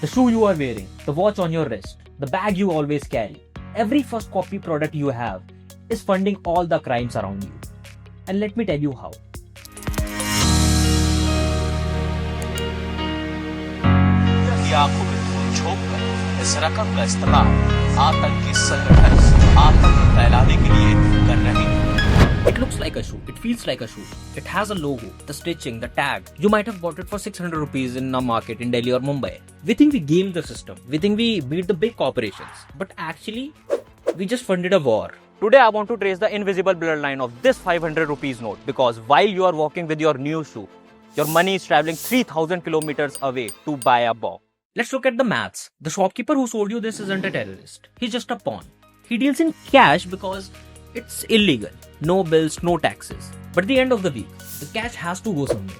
The shoe you are wearing, the watch on your wrist, the bag you always carry. Every first copy product you have is funding all the crimes around you. And let me tell you how. की आंखों में धूल झोंककर इस रकम का इस्तेमाल आतंकी संगठन आतंक फैलाने के लिए कर रहे हैं. It looks like a shoe. It feels like a shoe. It has a logo, the stitching, the tag. You might have bought it for 600 rupees in a market in Delhi or Mumbai. We think we game the system. We think we beat the big corporations. But actually, we just funded a war. Today, I want to trace the invisible bloodline of this 500 rupees note, because while you are walking with your new shoe, your money is traveling 3,000 kilometers away to buy a bomb. Let's look at the maths. The shopkeeper who sold you this isn't a terrorist. He's just a pawn. He deals in cash because it's illegal. No bills, no taxes. But at the end of the week, the cash has to go somewhere.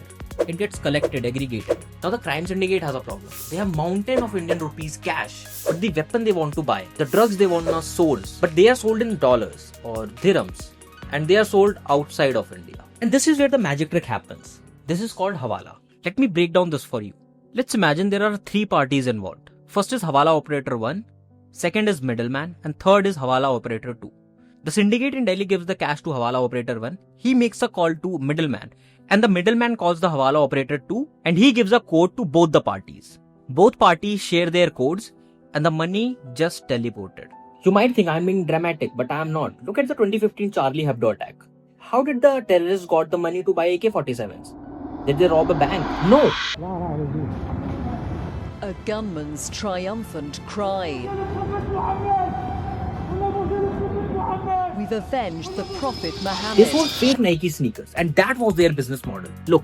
It gets collected, aggregated. Now the crime syndicate has a problem. They have mountain of Indian rupees cash, but the weapon they want to buy, the drugs they want are sold, but they are sold in dollars or dirhams, and they are sold outside of India. And this is where the magic trick happens. This is called Hawala. Let me break down this for you. Let's imagine there are 3 parties involved. First is Hawala operator 1, second is middleman, and third is Hawala operator 2. The syndicate in Delhi gives the cash to Hawala operator 1. He makes a call to middleman, and the middleman calls the Hawala operator 2, and he gives a code to both the parties. Both parties share their codes, and the money just teleported. You might think I'm being dramatic, but I am not. Look at the 2015 Charlie Hebdo attack. How did the terrorists got the money to buy AK-47s? Did they rob a bank? No. A gunman's triumphant cry. We've avenged the Prophet Muhammad. This was fake Nike sneakers, and that was their business model. Look.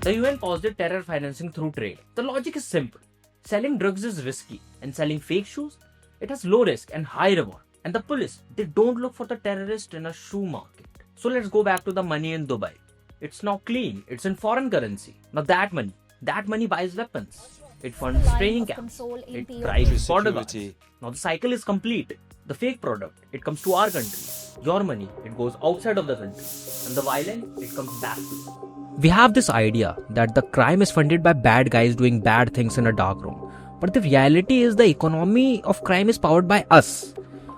The UN calls it terror financing through trade. The logic is simple. Selling drugs is risky, and selling fake shoes, it has low risk and high reward. And the police, they don't look for the terrorist in a shoe market. So let's go back to the money in Dubai. It's now clean. It's in foreign currency. Now that money buys weapons. It funds training camps. It drives border guards. Now the cycle is complete. The fake product, it comes to our country. Your money, it goes outside of the country. And the violence, it comes back to you. We have this idea that the crime is funded by bad guys doing bad things in a dark room. But the reality is the economy of crime is powered by us.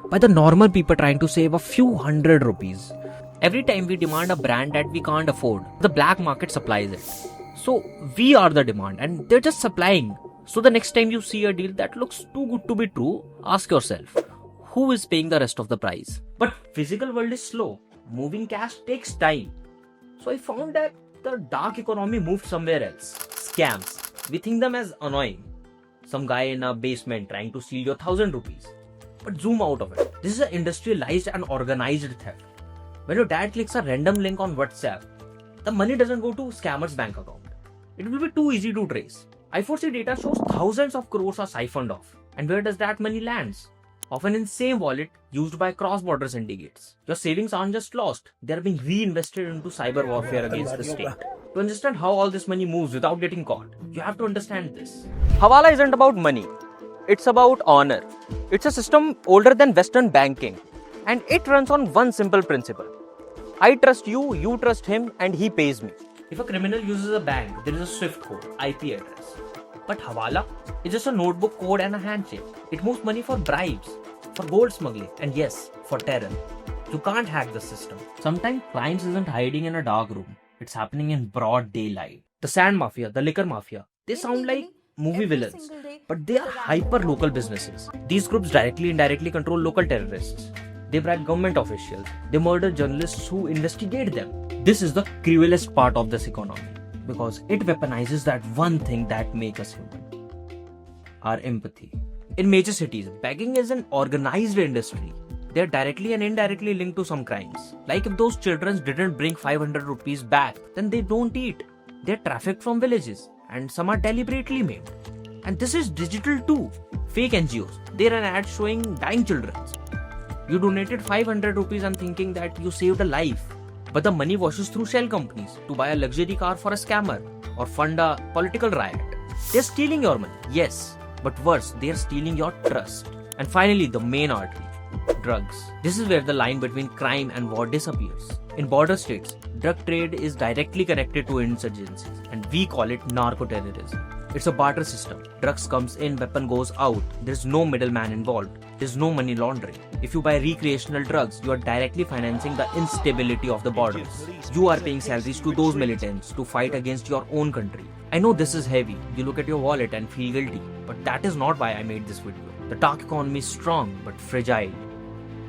By the normal people trying to save a few hundred rupees. Every time we demand a brand that we can't afford, the black market supplies it. So we are the demand and they're just supplying. So the next time you see a deal that looks too good to be true, ask yourself, who is paying the rest of the price? But physical world is slow. Moving cash takes time. So I found that the dark economy moved somewhere else. Scams. We think them as annoying. Some guy in a basement trying to steal your 1,000 rupees. But zoom out of it. This is an industrialized and organized theft. When your dad clicks a random link on WhatsApp, the money doesn't go to scammer's bank account. It will be too easy to trace. I4C data shows thousands of crores are siphoned off. And where does that money lands? Often in same wallet used by cross-border syndicates. Your savings aren't just lost, they are being reinvested into cyber warfare against the state. To understand how all this money moves without getting caught, you have to understand this. Hawala isn't about money. It's about honor. It's a system older than Western banking. And it runs on one simple principle. I trust you, you trust him, and he pays me. If a criminal uses a bank, there is a SWIFT code, IP address. But Hawala is just a notebook code and a handshake. It moves money for bribes, for gold smuggling, and yes, for terror. You can't hack the system. Sometimes crimes isn't hiding in a dark room. It's happening in broad daylight. The sand mafia, the liquor mafia, they sound like movie villains, but they are hyper-local businesses. These groups directly and indirectly control local terrorists. They bribe government officials. They murder journalists who investigate them. This is the cruelest part of this economy because it weaponizes that one thing that makes us human. Our empathy. In major cities, begging is an organized industry. They are directly and indirectly linked to some crimes. Like if those children didn't bring 500 rupees back, then they don't eat. They are trafficked from villages and some are deliberately made. And this is digital too. Fake NGOs, they run ads showing dying children. You donated 500 rupees and thinking that you saved a life. But the money washes through shell companies to buy a luxury car for a scammer or fund a political riot. They're stealing your money, yes. But worse, they're stealing your trust. And finally, the main artery, drugs. This is where the line between crime and war disappears. In border states, drug trade is directly connected to insurgencies, and we call it narco-terrorism. It's a barter system. Drugs comes in, weapon goes out. There's no middleman involved. There's no money laundering. If you buy recreational drugs, you are directly financing the instability of the borders. You are paying salaries to those militants to fight against your own country. I know this is heavy. You look at your wallet and feel guilty, but that is not why I made this video. The dark economy is strong but fragile.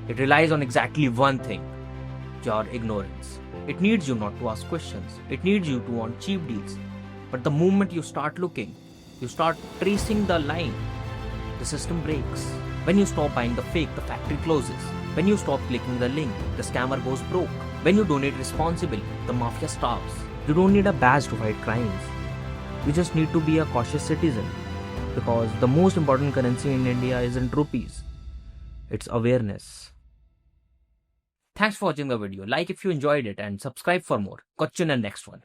It relies on exactly one thing: your ignorance. It needs you not to ask questions. It needs you to want cheap deals. But the moment you start looking, you start tracing the line, the system breaks. When you stop buying the fake, the factory closes. When you stop clicking the link, the scammer goes broke. When you donate responsibly, the mafia starves. You don't need a badge to fight crimes. You just need to be a cautious citizen. Because the most important currency in India isn't rupees. It's awareness. Thanks for watching the video. Like if you enjoyed it and subscribe for more. Catch you in the next one.